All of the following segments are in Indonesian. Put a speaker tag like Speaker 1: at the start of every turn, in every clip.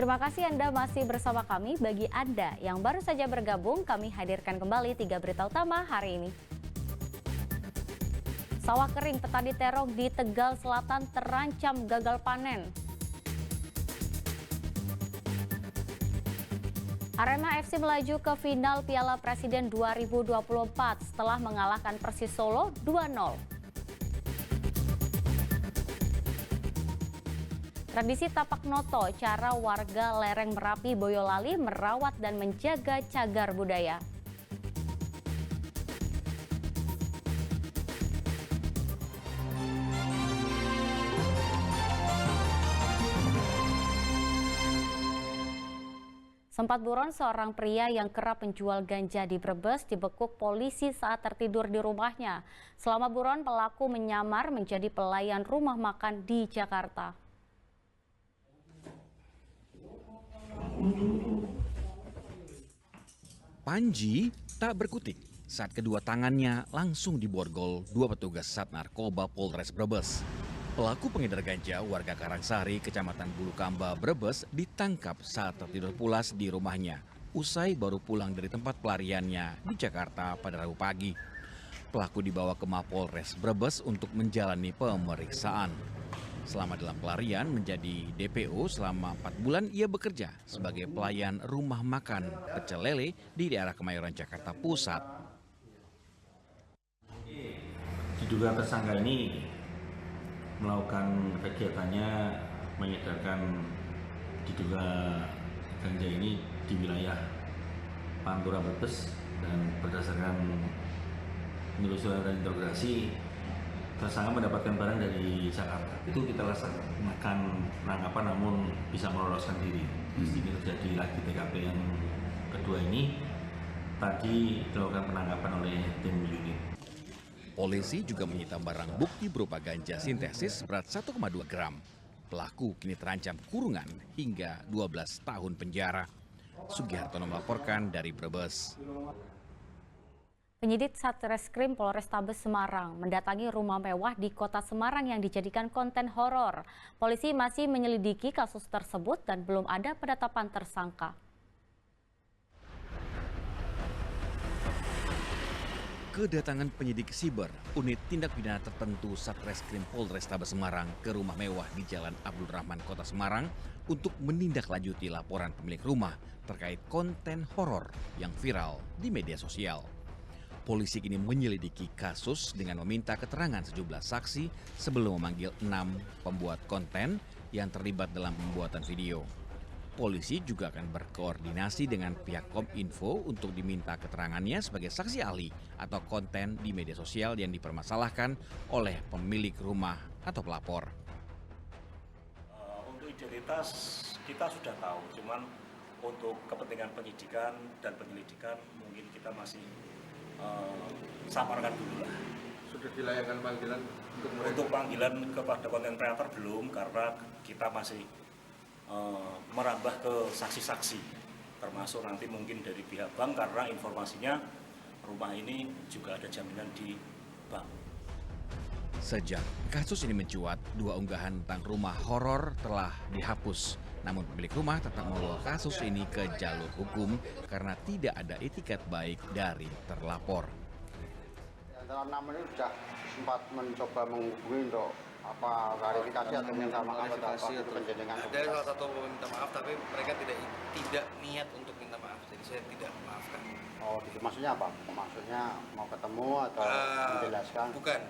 Speaker 1: Terima kasih Anda masih bersama kami. Bagi Anda yang baru saja bergabung, kami hadirkan kembali 3 berita utama hari ini. Sawah kering petani terong di Tegal Selatan terancam gagal panen. Arema FC melaju ke final Piala Presiden 2024 setelah mengalahkan Persis Solo 2-0. Tradisi tapak noto, cara warga lereng Merapi Boyolali merawat dan menjaga cagar budaya. Sempat buron, seorang pria yang kerap menjual ganja di Brebes dibekuk polisi saat tertidur di rumahnya. Selama buron, pelaku menyamar menjadi pelayan rumah makan di Jakarta.
Speaker 2: Panji tak berkutik saat kedua tangannya langsung diborgol 2 petugas Sat Narkoba Polres Brebes. Pelaku pengedar ganja warga Karangsari, Kecamatan Bulukamba, Brebes ditangkap saat tertidur pulas di rumahnya. Usai baru pulang dari tempat pelariannya di Jakarta pada Rabu pagi. Pelaku dibawa ke Mapolres Brebes untuk menjalani pemeriksaan. Selama dalam pelarian menjadi DPO selama 4 bulan ia bekerja sebagai pelayan rumah makan pecel lele di daerah Kemayoran, Jakarta Pusat.
Speaker 3: Diduga tersangka ini melakukan kegiatannya menyedarkan diduga ganja ini di wilayah Pantura Brebes, dan berdasarkan penelusuran dan interogasi tersangka mendapatkan barang dari Jakarta. Itu kita laksanakan penangkapan namun bisa meloloskan diri. Di sini terjadi lagi TKP yang kedua ini tadi dilakukan penangkapan oleh tim unit.
Speaker 2: Polisi juga menyita barang bukti berupa ganja sintesis berat 1,2 gram. Pelaku kini terancam kurungan hingga 12 tahun penjara. Sugihartono melaporkan dari Brebes.
Speaker 1: Penyidik Satreskrim Polrestabes Semarang mendatangi rumah mewah di kota Semarang yang dijadikan konten horor. Polisi masih menyelidiki kasus tersebut dan belum ada penetapan tersangka.
Speaker 2: Kedatangan penyidik siber unit tindak pidana tertentu Satreskrim Polrestabes Semarang ke rumah mewah di Jalan Abdul Rahman, Kota Semarang untuk menindaklanjuti laporan pemilik rumah terkait konten horor yang viral di media sosial. Polisi kini menyelidiki kasus dengan meminta keterangan sejumlah saksi sebelum memanggil 6 pembuat konten yang terlibat dalam pembuatan video. Polisi juga akan berkoordinasi dengan pihak Kominfo untuk diminta keterangannya sebagai saksi ahli atau konten di media sosial yang dipermasalahkan oleh pemilik rumah atau pelapor.
Speaker 4: Untuk identitas kita sudah tahu, cuman untuk kepentingan penyidikan dan penyelidikan mungkin kita masih samarkan dulu lah.
Speaker 5: Sudah dilayangkan panggilan untuk mereka?
Speaker 4: Untuk panggilan kepada konten kreator belum, karena kita masih merambah ke saksi-saksi, termasuk nanti mungkin dari pihak bank karena informasinya rumah ini juga ada jaminan di bank.
Speaker 2: Sejak kasus ini mencuat, 2 unggahan tentang rumah horor telah dihapus. Namun pemilik rumah tetap membawa kasus ini ke jalur hukum karena tidak ada itikat baik dari terlapor.
Speaker 6: Antara 6 ini sudah sempat mencoba menghubungi untuk klarifikasi atau minta maaf atau penjenengan.
Speaker 5: Ada salah satu meminta maaf tapi mereka tidak niat untuk minta maaf, jadi saya tidak memaafkan.
Speaker 6: Oh, maksudnya apa? Maksudnya mau ketemu atau menjelaskan?
Speaker 5: Bukan,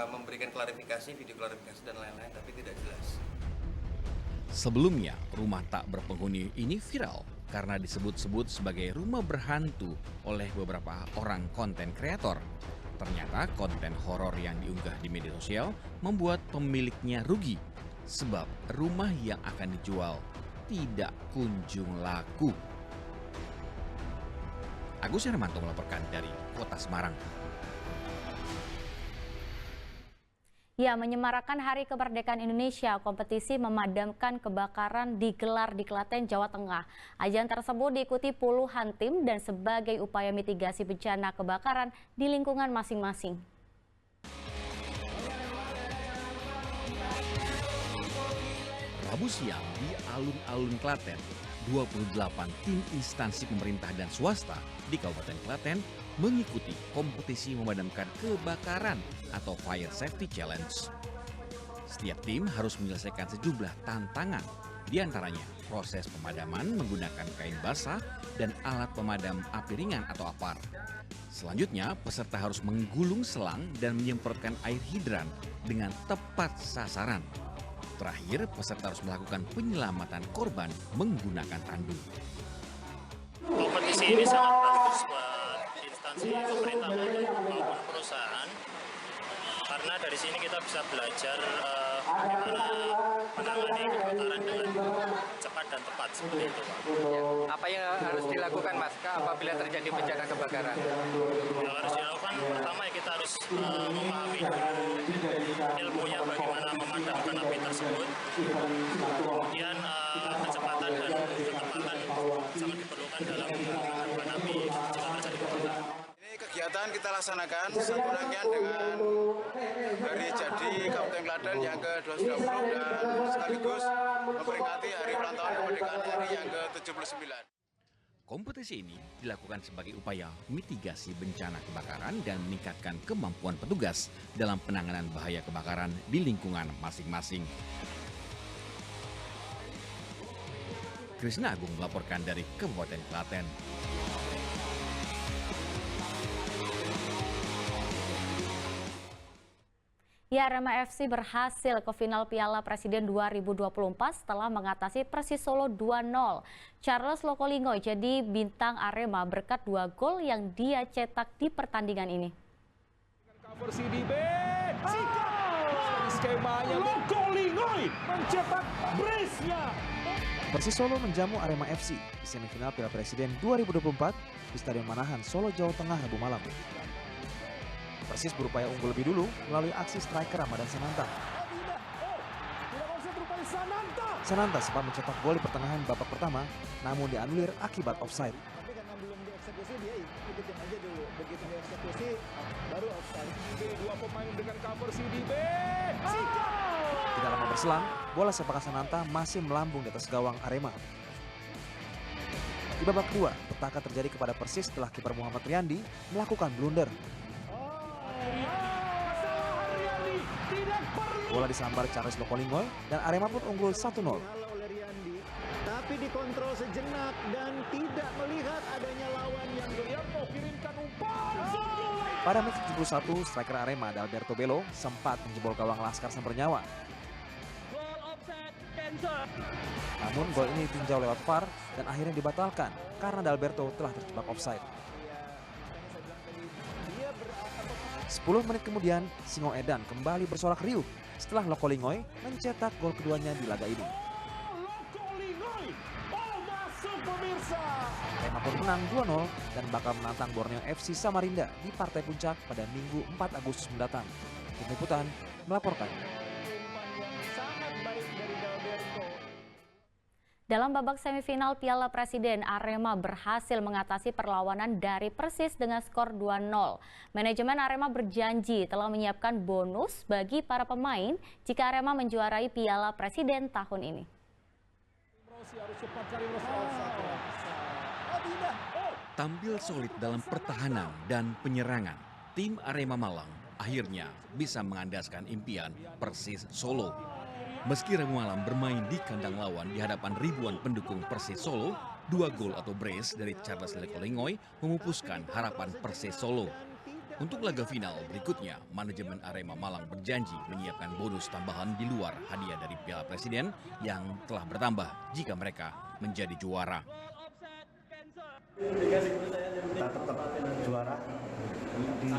Speaker 5: memberikan klarifikasi, video klarifikasi dan lain-lain, tapi tidak jelas.
Speaker 2: Sebelumnya, rumah tak berpenghuni ini viral karena disebut-sebut sebagai rumah berhantu oleh beberapa orang konten kreator. Ternyata konten horor yang diunggah di media sosial membuat pemiliknya rugi sebab rumah yang akan dijual tidak kunjung laku. Agus Hermanto melaporkan dari Kota Semarang.
Speaker 1: Ya, menyemarakan Hari Kemerdekaan Indonesia, kompetisi memadamkan kebakaran digelar di Klaten, Jawa Tengah. Ajang tersebut diikuti puluhan tim dan sebagai upaya mitigasi bencana kebakaran di lingkungan masing-masing.
Speaker 2: Rabu siang di alun-alun Klaten, 28 tim instansi pemerintah dan swasta di Kabupaten Klaten mengikuti kompetisi memadamkan kebakaran atau Fire Safety Challenge. Setiap tim harus menyelesaikan sejumlah tantangan, di antaranya proses pemadaman menggunakan kain basah dan alat pemadam api ringan atau APAR. Selanjutnya, peserta harus menggulung selang dan menyemprotkan air hidran dengan tepat sasaran. Terakhir, peserta harus melakukan penyelamatan korban menggunakan tandu.
Speaker 7: Kompetisi ini sangat bagus buat instansi pemerintah maupun perusahaan, karena dari sini kita bisa belajar bagaimana menangani kebakaran dengan cepat dan tepat seperti itu, Pak.
Speaker 5: Apa yang harus dilakukan, Mas, apabila terjadi bencana kebakaran?
Speaker 7: Yang harus dilakukan pertama ya kita harus memahami ilmunya bagaimana memadamkan api tersebut. Kemudian kecepatan dan ketepatan sangat diperlukan dalam memadamkan api jika terjadi kebakaran.
Speaker 8: Ini kegiatan kita laksanakan satu rangkaian dengan hari jadi Kabupaten Klaten yang ke-220 dan sekaligus memperingati hari ulang tahun kemerdekaan RI yang ke-79.
Speaker 2: Kompetisi ini dilakukan sebagai upaya mitigasi bencana kebakaran dan meningkatkan kemampuan petugas dalam penanganan bahaya kebakaran di lingkungan masing-masing. Krisna Agung melaporkan dari Kabupaten Klaten.
Speaker 1: Ya, Arema FC berhasil ke final Piala Presiden 2024 setelah mengatasi Persis Solo 2-0. Charles Lokolingoy jadi bintang Arema berkat 2 gol yang dia cetak di pertandingan ini.
Speaker 9: Skemanya Lokolingoy mencetak brace-nya.
Speaker 10: Persis Solo menjamu Arema FC di semifinal Piala Presiden 2024 di Stadion Manahan, Solo, Jawa Tengah, Rabu malam. Persis berupaya unggul lebih dulu melalui aksi striker Ramadan Sananta. Sananta sempat mencetak gol di pertengahan babak pertama, namun dianulir akibat offside.
Speaker 9: Tapi karena belum dieksekusi, dia ikutin aja dulu. Begitu dieksekusi, baru offside. Dua pemain dengan cover CDB.
Speaker 10: Tidak lama berselang, bola sepakan Sananta masih melambung di atas gawang Arema. Di babak kedua, petaka terjadi kepada Persis setelah kiper Muhammad Riyandi melakukan blunder. Bola disambar Charles Lokolingoy dan Arema pun unggul 1-0.
Speaker 9: Tapi dikontrol sejenak dan tidak melihat adanya lawan yang mau kirimkan umpan.
Speaker 10: Pada menit 71, striker Arema Dalberto Bello sempat menjebol gawang Laskar Sang Bernyawa. Namun gol ini ditinjau lewat VAR dan akhirnya dibatalkan karena Dalberto telah terjebak offside. 10 menit kemudian, Singo Edan kembali bersorak riuh setelah Lokolingoy mencetak gol keduanya di laga ini. Arema pun menang 2-0 dan bakal menantang Borneo FC Samarinda di partai puncak pada Minggu 4 Agustus mendatang. Tim Liputan melaporkan.
Speaker 1: Dalam babak semifinal Piala Presiden, Arema berhasil mengatasi perlawanan dari Persis dengan skor 2-0. Manajemen Arema berjanji telah menyiapkan bonus bagi para pemain jika Arema menjuarai Piala Presiden tahun ini.
Speaker 2: Tampil solid dalam pertahanan dan penyerangan, tim Arema Malang akhirnya bisa mengandaskan impian Persis Solo. Meski Rabu malam bermain di kandang lawan di hadapan ribuan pendukung Persis Solo, 2 gol atau brace dari Charles Lokolingoy memupuskan harapan Persis Solo. Untuk laga final berikutnya, manajemen Arema Malang berjanji menyiapkan bonus tambahan di luar hadiah dari Piala Presiden yang telah bertambah jika mereka menjadi juara.
Speaker 6: Kita tetap juara di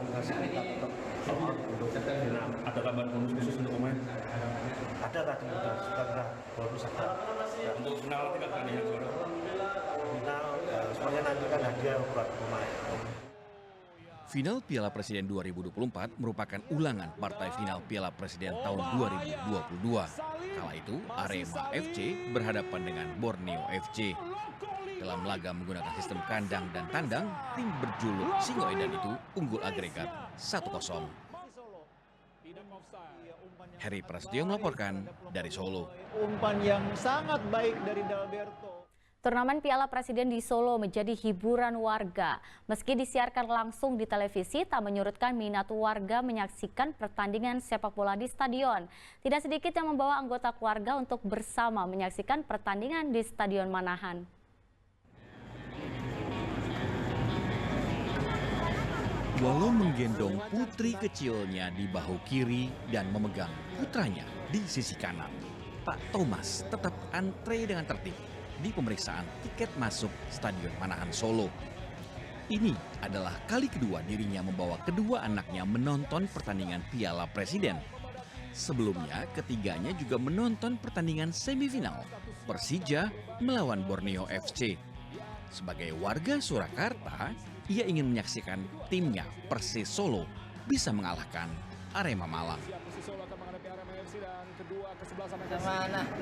Speaker 6: klasifikasi, kita tetap untuk
Speaker 3: Ada kabar bonus khusus untuk pemain?
Speaker 6: ada tadi sudah bonus ada.
Speaker 3: Untuk final tidak akan ada juara?
Speaker 6: Final semuanya nanti kan hadiah buat pemain.
Speaker 2: Final Piala Presiden 2024 merupakan ulangan partai final Piala Presiden tahun 2022. Kala itu Arema FC berhadapan dengan Borneo FC. Dalam laga menggunakan sistem kandang dan tandang, tim berjuluk Singo Edan itu unggul agregat 1-0. Heri Prasetyo melaporkan dari Solo.
Speaker 9: Umpan yang sangat baik dari Dalberto.
Speaker 1: Turnamen Piala Presiden di Solo menjadi hiburan warga. Meski disiarkan langsung di televisi, tak menyurutkan minat warga menyaksikan pertandingan sepak bola di stadion. Tidak sedikit yang membawa anggota keluarga untuk bersama menyaksikan pertandingan di Stadion Manahan.
Speaker 2: Walau menggendong putri kecilnya di bahu kiri dan memegang putranya di sisi kanan, Pak Thomas tetap antre dengan tertib di pemeriksaan tiket masuk Stadion Manahan Solo. Ini adalah kali kedua dirinya membawa kedua anaknya menonton pertandingan Piala Presiden. Sebelumnya, ketiganya juga menonton pertandingan semifinal Persija melawan Borneo FC. Sebagai warga Surakarta, ia ingin menyaksikan timnya Persis Solo bisa mengalahkan Arema Malang.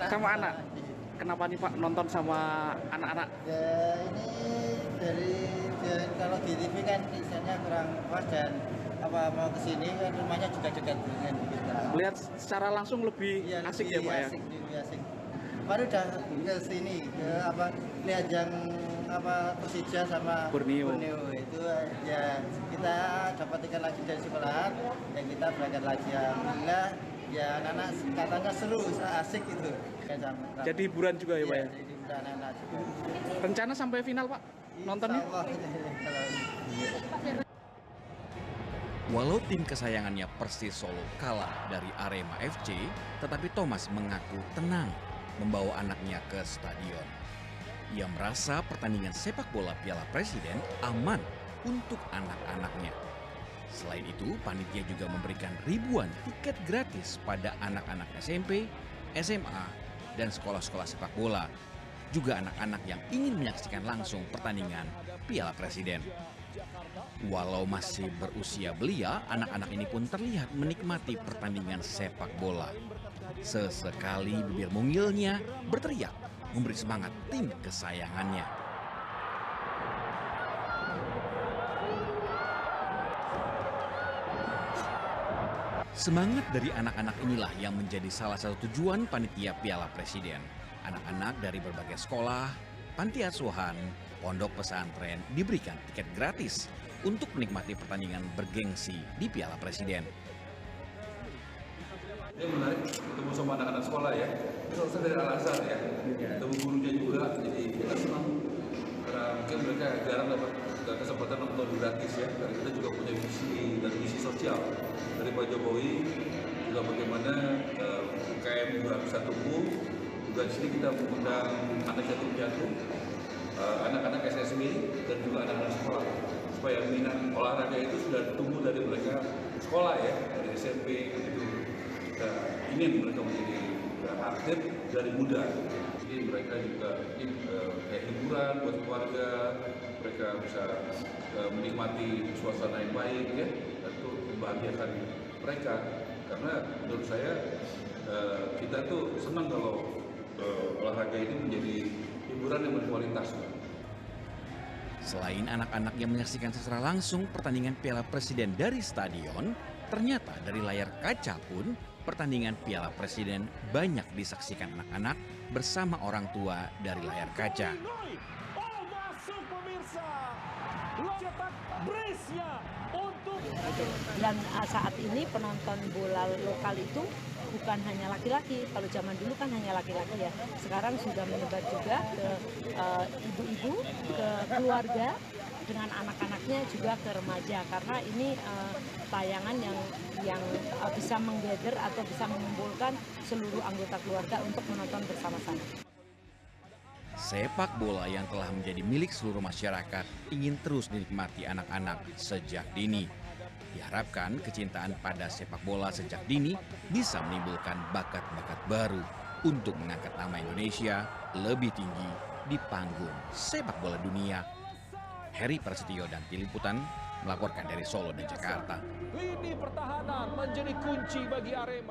Speaker 11: Sama anak. Kenapa nih Pak nonton sama anak-anak?
Speaker 12: Ya ini kalau di TV kan desainnya kurang pas dan mau kesini kan rumahnya juga dekat dengan kita.
Speaker 11: Lihat secara langsung lebih asik ya Pak ya?
Speaker 12: Lebih asik. Baru udah ke sini lihat yang Persija sama Borneo itu ya kita dapat ikan lagi dari sekolahan dan kita berangkat lagi. Alhamdulillah ya anak-anak katanya seru, asik itu.
Speaker 11: Jadi hiburan juga ya Pak ya?
Speaker 12: Jadi hiburan anak juga.
Speaker 11: Rencana sampai final Pak nontonnya?
Speaker 2: Walau tim kesayangannya Persis Solo kalah dari Arema FC, tetapi Thomas mengaku tenang membawa anaknya ke stadion. Ia merasa pertandingan sepak bola Piala Presiden aman untuk anak-anaknya. Selain itu, panitia juga memberikan ribuan tiket gratis pada anak-anak SMP, SMA, dan sekolah-sekolah sepak bola. Juga anak-anak yang ingin menyaksikan langsung pertandingan Piala Presiden. Walau masih berusia belia, anak-anak ini pun terlihat menikmati pertandingan sepak bola. Sesekali bibir mungilnya berteriak memberi semangat tim kesayangannya. Semangat dari anak-anak inilah yang menjadi salah satu tujuan panitia Piala Presiden. Anak-anak dari berbagai sekolah, panti asuhan, pondok pesantren diberikan tiket gratis untuk menikmati pertandingan bergengsi di Piala Presiden.
Speaker 13: Ini menarik ketemu sama anak-anak sekolah ya. Selesai dari Al-Azhar ya. Ketemu gurunya juga, jadi kita senang. Karena mungkin mereka jarang dapat kesempatan nonton gratis ya. Dan kita juga punya visi dan misi sosial dari Pak Jokowi. Juga bagaimana UKM juga bisa tumbuh. Juga di sini kita mengundang anak yatim-piatu, anak-anak SSB dan juga anak-anak sekolah. Supaya minat olahraga itu sudah tumbuh dari mereka sekolah ya, dari SMP gitu. Kita ingin mereka menjadi aktif dari muda. Jadi mereka juga kayak hiburan buat keluarga, mereka bisa menikmati suasana yang baik ya, dan itu membahagiakan mereka. Karena menurut saya kita tuh senang kalau olahraga ini menjadi hiburan yang berkualitas.
Speaker 2: Selain anak-anak yang menyaksikan secara langsung pertandingan Piala Presiden dari stadion, ternyata dari layar kaca pun pertandingan Piala Presiden banyak disaksikan anak-anak bersama orang tua dari layar kaca.
Speaker 14: Dan saat ini penonton bola lokal itu bukan hanya laki-laki. Kalau zaman dulu kan hanya laki-laki ya. Sekarang sudah menyebar juga ke ibu-ibu, ke keluarga, dengan anak-anaknya juga ke remaja. Karena ini tayangan yang bisa menggather atau bisa mengumpulkan seluruh anggota keluarga untuk menonton bersama-sama.
Speaker 2: Sepak bola yang telah menjadi milik seluruh masyarakat ingin terus dinikmati anak-anak sejak dini. Diharapkan kecintaan pada sepak bola sejak dini bisa menimbulkan bakat-bakat baru untuk mengangkat nama Indonesia lebih tinggi di panggung sepak bola dunia. Heri Prasetyo dan Tim Liputan melaporkan dari Solo dan Jakarta.
Speaker 9: Lini pertahanan menjadi kunci bagi Arema.